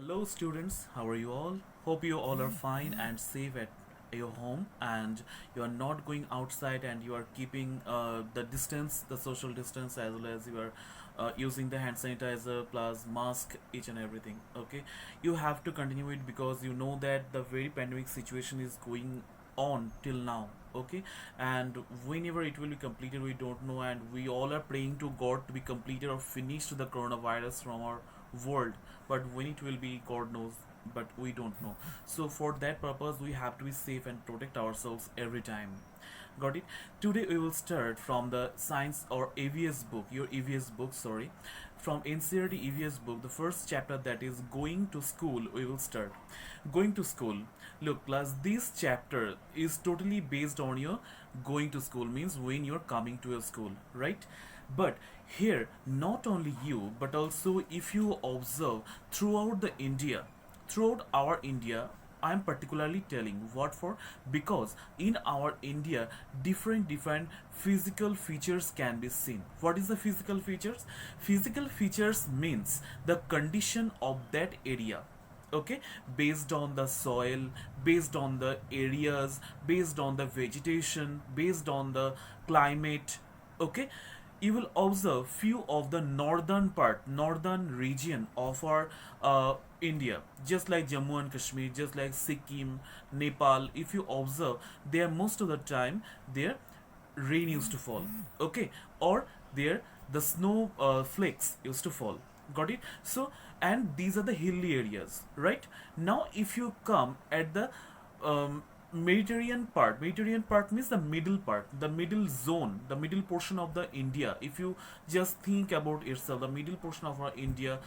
Hello, students. How are you all? Hope you all are fine and safe at your home, and you are not going outside, and you are keeping the distance, the social distance, as well as you are using the hand sanitizer plus mask, each and everything. Okay, you have to continue it because you know that the very pandemic situation is going on till now. Okay, and whenever it will be completed, we don't know, and we all are praying to God to be completed or finished the coronavirus from our world, but when it will be, God knows, but we don't know. So for that purpose we have to be safe and protect ourselves every time. Got it? Today we will start from the science or AVS book, your EVS book, sorry, from NCERT EVS book, the first chapter, that is going to school. We will start going to school. Look class, this chapter is totally based on your going to school, means when you're coming to a school, right? But here, not only you, but also if you observe throughout the India, throughout our India, I am particularly telling what for, because in our India different physical features can be seen. What is the physical features? Physical features means the condition of that area, okay, based on the soil, based on the areas, based on the vegetation, based on the climate. Okay, you will observe few of the northern region of our India, just like Jammu and Kashmir, just like Sikkim, Nepal. If you observe, there most of the time there rain used to fall, okay, or there the snow flakes used to fall. Got it? So, and these are the hilly areas, right? Now if you come at the Mediterranean part means the middle part, the middle zone, the middle portion of the India. If you just think about itself, the middle portion of our India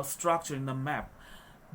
structure in the map,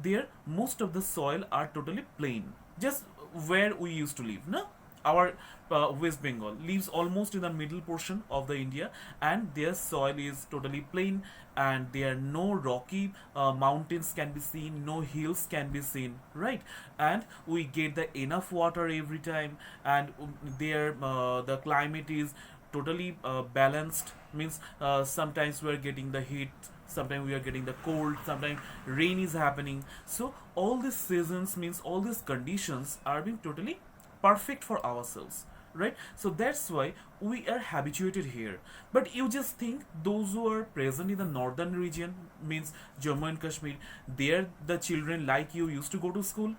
there most of the soil are totally plain, just where we used to live, no? Our West Bengal lives almost in the middle portion of the India, and their soil is totally plain, and there are no rocky mountains can be seen, no hills can be seen, right? And we get the enough water every time, and there the climate is totally balanced, means sometimes we are getting the heat, sometimes we are getting the cold, sometimes rain is happening. So all these seasons, means all these conditions are being totally perfect for ourselves, right? So that's why we are habituated here. But you just think those who are present in the northern region, means Jammu and Kashmir, there the children like you used to go to school,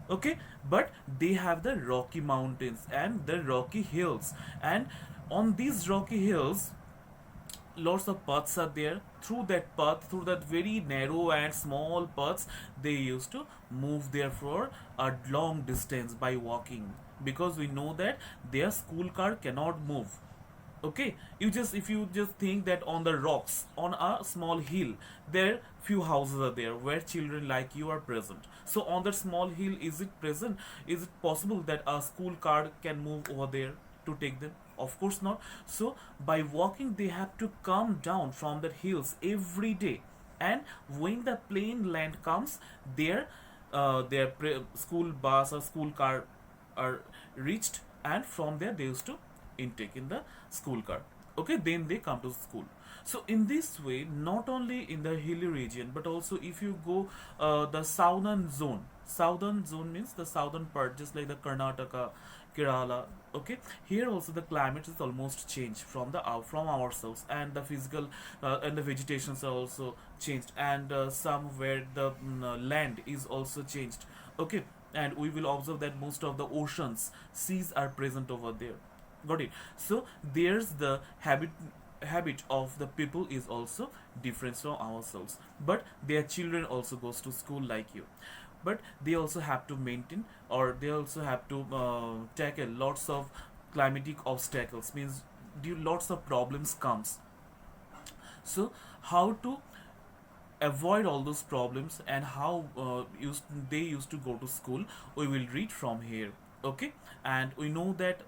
okay, but they have the rocky mountains and the rocky hills, and on these rocky hills lots of paths are there. Through that path, through that very narrow and small paths, they used to move there for a long distance by walking, because we know that their school car cannot move. Okay, you just, if you just think that on the rocks on a small hill, there few houses are there where children like you are present. So on that small hill, is it present, is it possible that a school car can move over there to take them? Of course not. So by walking they have to come down from the hills every day, and when the plain land comes, their school bus or school car are reached, and from there they used to intake in the school car. Okay, then they come to school. So in this way, not only in the hilly region, but also if you go the southern zone means the southern part, just like the Karnataka, Kerala. Okay, here also the climate is almost changed from the from ourselves, and the physical and the vegetations are also changed, and somewhere the land is also changed. Okay, and we will observe that most of the oceans, seas are present over there. Got it? So there's the habit of the people is also different from ourselves, but their children also goes to school like you, but they also have to maintain, or they also have to tackle lots of climatic obstacles, means due lots of problems comes. So how to avoid all those problems, and how they used to go to school, we will read from here. Okay, and we know that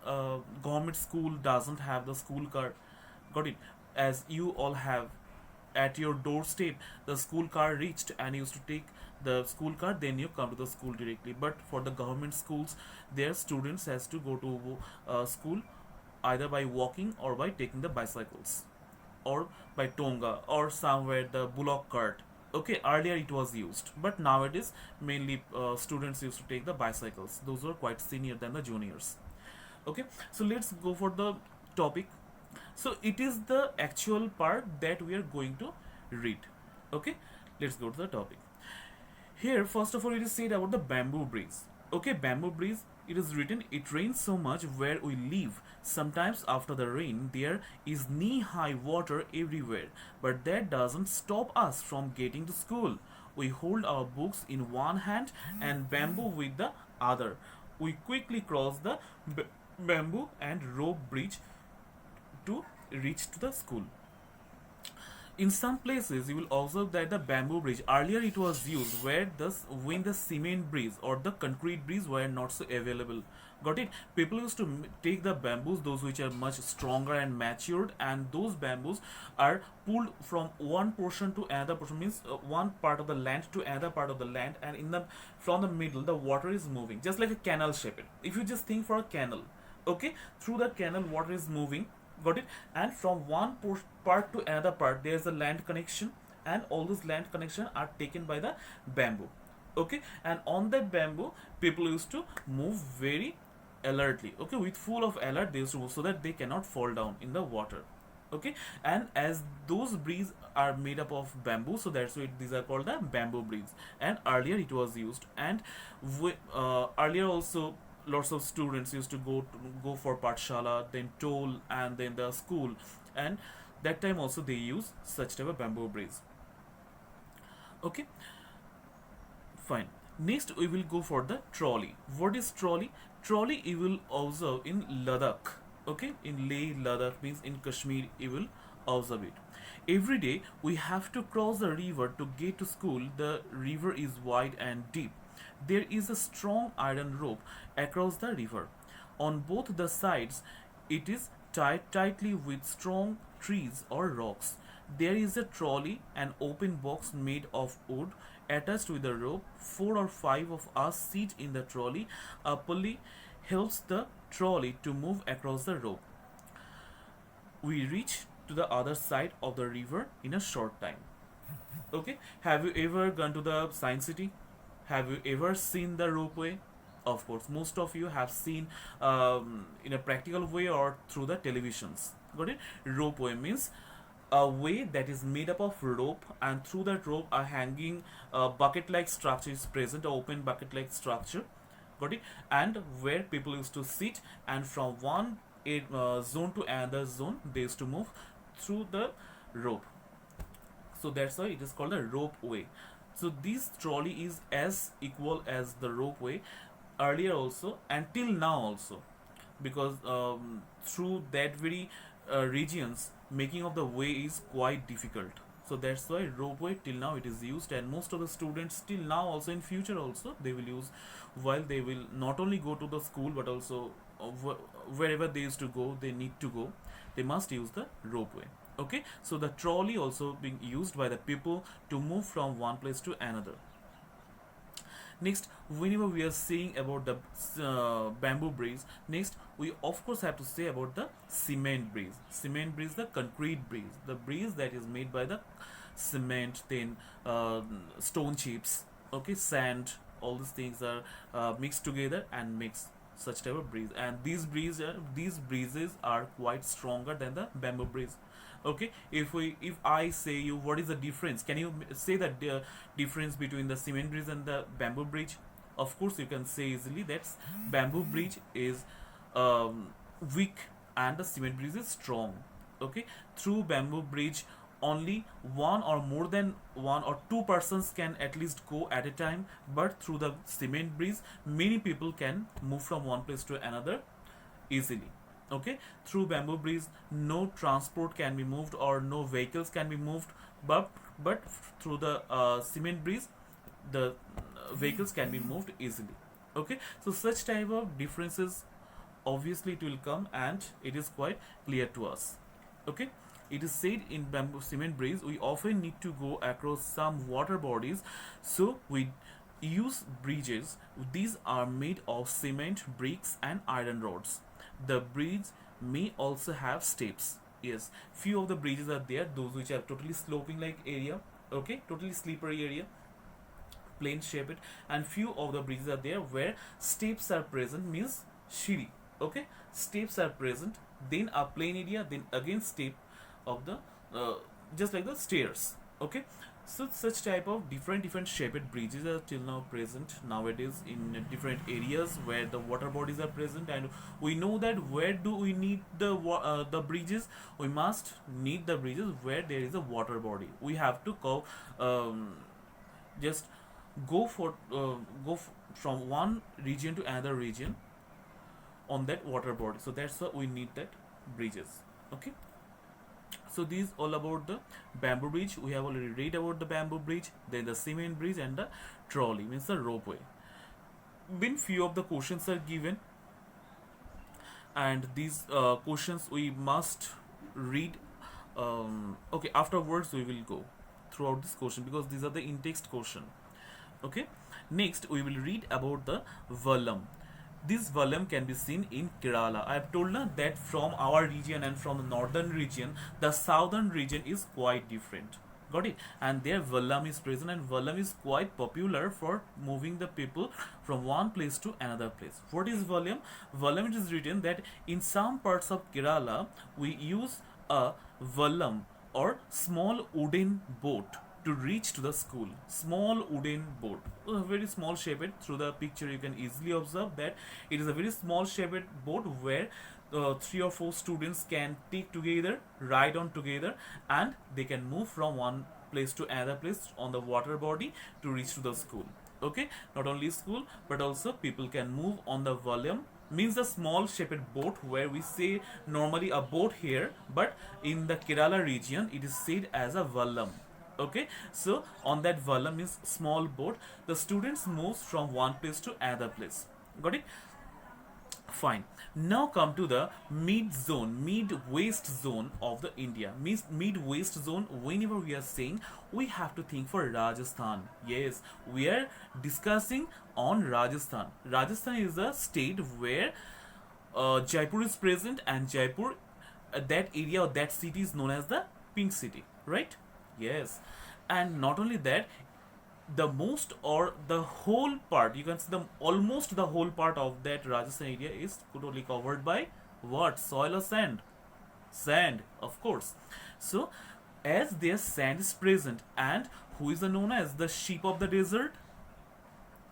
government school doesn't have the school card. Got it? As you all have at your doorstep, the school car reached, and you used to take the school card, then you come to the school directly. But for the government schools, their students has to go to school either by walking or by taking the bicycles, or by Tonga, or somewhere the bullock cart. Okay, earlier it was used, but nowadays mainly students used to take the bicycles. Those were quite senior than the juniors. Okay, so let's go for the topic. So it is the actual part that we are going to read. Okay, let's go to the topic. Here, first of all, it is said about the bamboo breeze. Okay, bamboo breeze. It is written, it rains so much where we live. Sometimes after the rain, there is knee-high water everywhere. But that doesn't stop us from getting to school. We hold our books in one hand and bamboo with the other. We quickly cross the bamboo and rope bridge to reach to the school. In some places, you will observe that the bamboo bridge earlier it was used where the when the cement bridge or the concrete bridge were not so available. Got it? People used to take the bamboos, those which are much stronger and matured, and those bamboos are pulled from one portion to another portion. Means one part of the land to another part of the land, and in the from the middle, the water is moving, just like a canal shape. If you just think for a canal, okay, through the canal, water is moving. Got it? And from one part to another part, there is a land connection, and all those land connection are taken by the bamboo. Okay, and on that bamboo, people used to move very alertly. Okay, with full of alert, they used to move so that they cannot fall down in the water. Okay, and as those bridges are made up of bamboo, so that's why these are called the bamboo bridges. And earlier it was used, and earlier also lots of students used to go for pathshala, then toll, and then the school, and that time also they use such type of bamboo bridge. Okay, fine. Next we will go for the trolley. What is trolley? Trolley you will observe in Ladakh. Okay, in Leh, Ladakh means in Kashmir you will observe it. Every day we have to cross the river to get to school. The river is wide and deep. There is a strong iron rope across the river. On both the sides, it is tied tightly with strong trees or rocks. There is a trolley, an open box made of wood attached with a rope. 4 or 5 of us sit in the trolley. A pulley helps the trolley to move across the rope. We reach to the other side of the river in a short time. Okay, have you ever gone to the Science City? Have you ever seen the ropeway? Of course, most of you have seen in a practical way or through the televisions. Got it? Ropeway means a way that is made up of rope, and through that rope a hanging bucket-like structure is present, an open bucket-like structure. Got it? And where people used to sit, and from one zone to another zone, they used to move through the rope. So that's why it is called a ropeway. So this trolley is as equal as the ropeway earlier also and till now also, because through that very regions making of the way is quite difficult. So that's why ropeway till now it is used, and most of the students till now also in future also they will use, while they will not only go to the school but also wherever they used to go, they need to go, they must use the ropeway. Okay, so the trolley also being used by the people to move from one place to another. Next, whenever we are saying about the bamboo bridge, next we of course have to say about the cement bridge. Cement bridge, the concrete bridge, the bridge that is made by the cement, then stone chips, okay, sand, all these things are mixed together and makes such type of bridge. And these bridges are quite stronger than the bamboo bridge. Okay, if I say you what is the difference, can you say that the difference between the cement bridge and the bamboo bridge? Of course you can say easily that bamboo bridge is weak and the cement bridge is strong. Okay, through bamboo bridge only one or more than one or two persons can at least go at a time, but through the cement bridge many people can move from one place to another easily. Okay, through bamboo bridge no transport can be moved or no vehicles can be moved, but through the cement bridge the vehicles can be moved easily. Okay, so such type of differences obviously it will come, and it is quite clear to us. Okay, it is said in bamboo cement bridge we often need to go across some water bodies, so we use bridges. These are made of cement, bricks and iron rods. The bridge may also have steps. Yes, few of the bridges are there, those which are totally sloping like area, Okay, totally slippery area, plane shaped, and few of the bridges are there where steps are present, means shiri. Okay, steps are present, then a plain area, then again step of the uh, just like the stairs. Okay, so such type of different shaped bridges are till now present nowadays in different areas where the water bodies are present. And we know that where do we need the bridges? We must need the bridges where there is a water body. We have to go, just go for from one region to another region on that water body. So that's why we need that bridges. Okay, so these all about the bamboo bridge. We have already read about the bamboo bridge, then the cement bridge, and the trolley, means the ropeway. Been few of the questions are given, and these questions we must read. Okay, afterwards we will go throughout this question because these are the in-text question. Okay, next we will read about the Vallam. This Vallam can be seen in Kerala. I have told you that from our region and from the northern region, the southern region is quite different. Got it? And there Vallam is present, and Vallam is quite popular for moving the people from one place to another place. What is Vallam? Vallam, it is written that in some parts of Kerala we use a Vallam or small wooden boat to reach to the school. Small wooden boat, very small shaped. Through the picture you can easily observe that it is a very small shaped boat where three or four students can take together, ride on together, and they can move from one place to another place on the water body to reach to the school. Okay, not only school but also people can move on the Vallam, means a small shaped boat, where we say normally a boat here, but in the Kerala region it is said as a Vallam. Okay, so on that Vallam is small boat, the students moves from one place to another place. Got it? Fine. Now come to the mid-west zone of the India. Means mid-west zone, whenever we are saying, we have to think for Rajasthan. Yes, we are discussing on Rajasthan. Rajasthan is a state where Jaipur is present, and Jaipur, that area or that city is known as the Pink City, right? Yes, and not only that, the most or the whole part, you can see the almost the whole part of that Rajasthan area is totally covered by what? Soil or sand? Sand, of course. So, as their sand is present, and who is known as the sheep of the desert?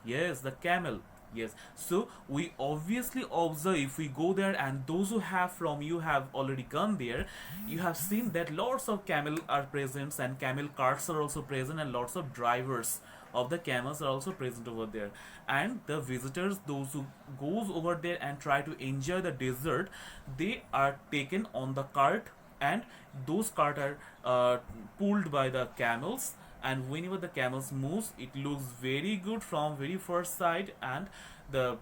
Yes, the camel. Yes. So we obviously observe, if we go there, and those who have from you have already gone there, you have seen that lots of camel are present, and camel carts are also present, and lots of drivers of the camels are also present over there. And the visitors, those who goes over there and try to enjoy the desert, they are taken on the cart, and those cart are pulled by the camels. And whenever the camels moves, it looks very good from very first sight, and the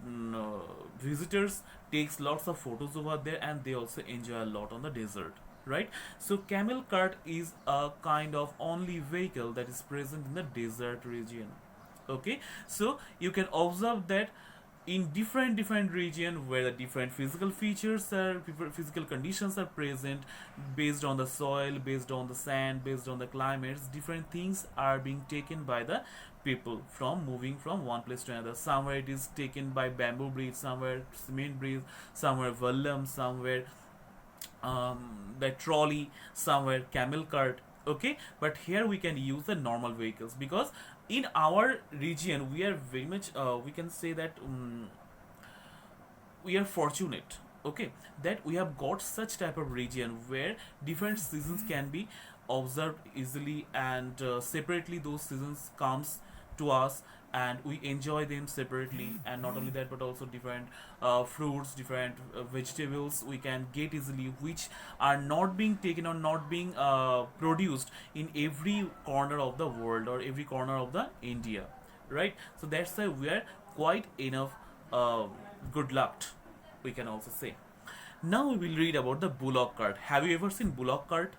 visitors takes lots of photos over there, and they also enjoy a lot on the desert, right? So camel cart is a kind of only vehicle that is present in the desert region. Okay, so you can observe that in different region where the different physical features are, physical conditions are present, based on the soil, based on the sand, based on the climates, different things are being taken by the people from moving from one place to another. Somewhere it is taken by bamboo bridge, somewhere cement bridge, somewhere Vallam, somewhere the trolley, somewhere camel cart. Okay, but here we can use the normal vehicles, because in our region we are very much we can say that we are fortunate, okay, that we have got such type of region where different seasons can be observed easily, and separately those seasons comes to us, and we enjoy them separately. And not only that, but also different fruits, different vegetables we can get easily, which are not being taken or not being produced in every corner of the world or every corner of the India, right? So that's why we are quite enough good luck, we can also say. Now we will read about the bullock cart. Have you ever seen bullock cart?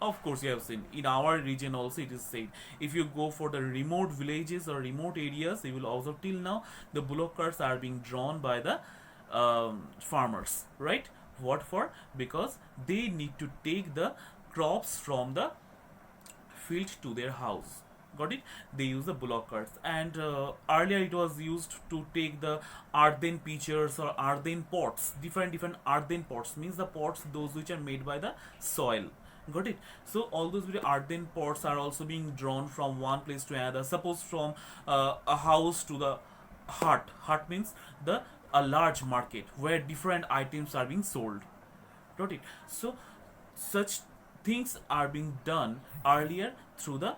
Of course you have seen. In our region also it is said. If you go for the remote villages or remote areas, you will observe till now the bullock carts are being drawn by the farmers, right? What for? Because they need to take the crops from the field to their house. Got it? They use the bullock carts, and earlier it was used to take the earthen pitchers or earthen pots. Different earthen pots means the pots those which are made by the soil. Got it? So all those very earthen pots are also being drawn from one place to another. Suppose from a house to the hut. Hut means the a large market where different items are being sold. Got it? So such things are being done earlier through the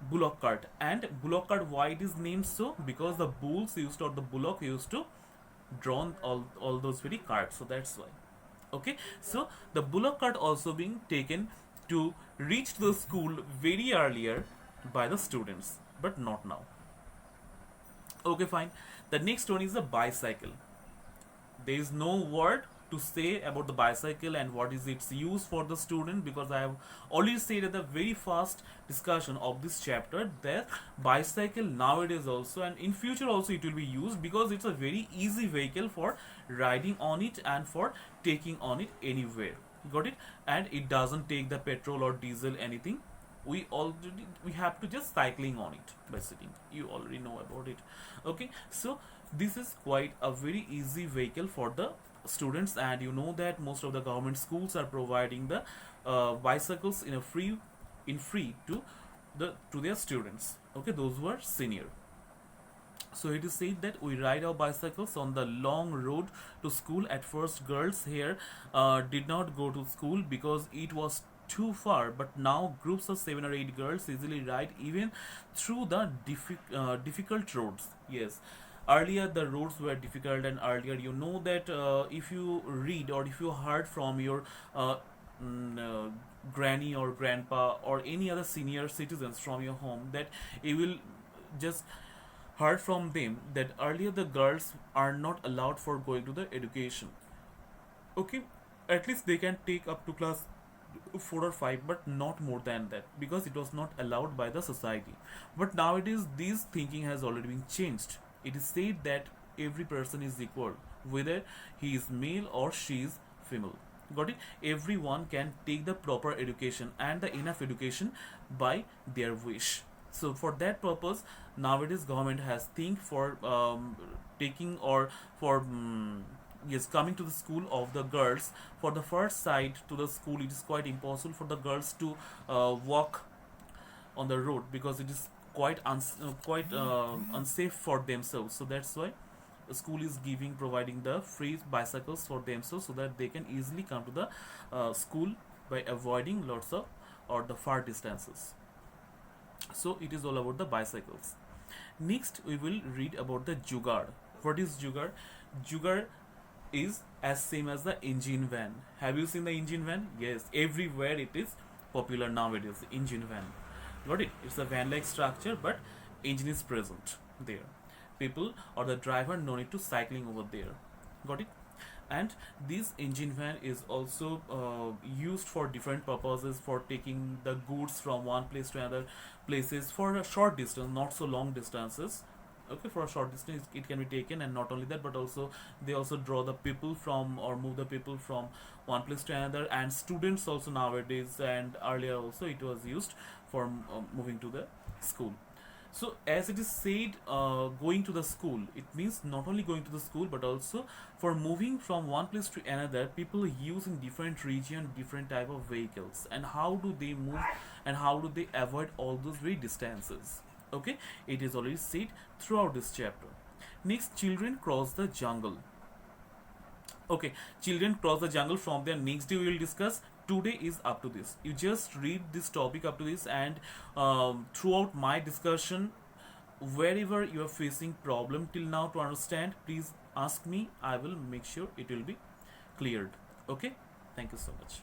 bullock cart. And bullock cart, why it is named so? Because the bulls used, or the bullock used to drawn all those very carts, so that's why. Okay, so the bullock cart also being taken to reach the school very earlier by the students, but not now. Okay, fine. The next one is the bicycle. There is no word to say about the bicycle and what is its use for the student, because I have already said at the very first discussion of this chapter that bicycle nowadays also and in future also it will be used, because it's a very easy vehicle for riding on it and for taking on it anywhere. Got it? And it doesn't take the petrol or diesel anything. We have to just cycling on it by sitting. You already know about it. Okay, so this is quite a very easy vehicle for the students, and you know that most of the government schools are providing the bicycles in free to their students. Okay, those who are senior. So it is said that we ride our bicycles on the long road to school. At first, girls here did not go to school because it was too far, but now groups of 7 or 8 girls easily ride even through the difficult roads. Yes, earlier the roads were difficult, and earlier you know that if you read or if you heard from your granny or grandpa or any other senior citizens from your home, that you will just heard from them that earlier the girls are not allowed for going to the education. Okay, at least they can take up to class 4 or 5, but not more than that, because it was not allowed by the society. But nowadays this thinking has already been changed. It is said that every person is equal, whether he is male or she is female. Got it? Everyone can take the proper education and the enough education by their wish. So for that purpose, nowadays government has think for taking or for yes, coming to the school of the girls. For the first side to the school, it is quite impossible for the girls to walk on the road, because it is quite unsafe for themselves. So that's why the school is providing the free bicycles for themselves, so that they can easily come to the school by avoiding lots of or the far distances. So it is all about the bicycles. Next we will read about the jugaad. What is jugaad? Jugaad is as same as the engine van. Have you seen the engine van? Yes, everywhere it is popular nowadays, the engine van. Got it? It's a van like structure, but engine is present there. People or the driver no need to cycling over there. Got it? And this engine van is also used for different purposes, for taking the goods from one place to another places for a short distance, not so long distances. Okay, for a short distance it can be taken, and not only that, but also they also draw the people from or move the people from one place to another, and students also nowadays, and earlier also it was used for moving to the school. So as it is said, going to the school, it means not only going to the school but also for moving from one place to another. People use in different region different type of vehicles, and how do they move and how do they avoid all those very distances. Okay, it is already said throughout this chapter. Next, children cross the jungle. Okay, children cross the jungle. From there, next day we will discuss. Today is up to this. You just read this topic up to this, and throughout my discussion, wherever you are facing problem till now to understand, please ask me. I will make sure it will be cleared. Okay, thank you so much.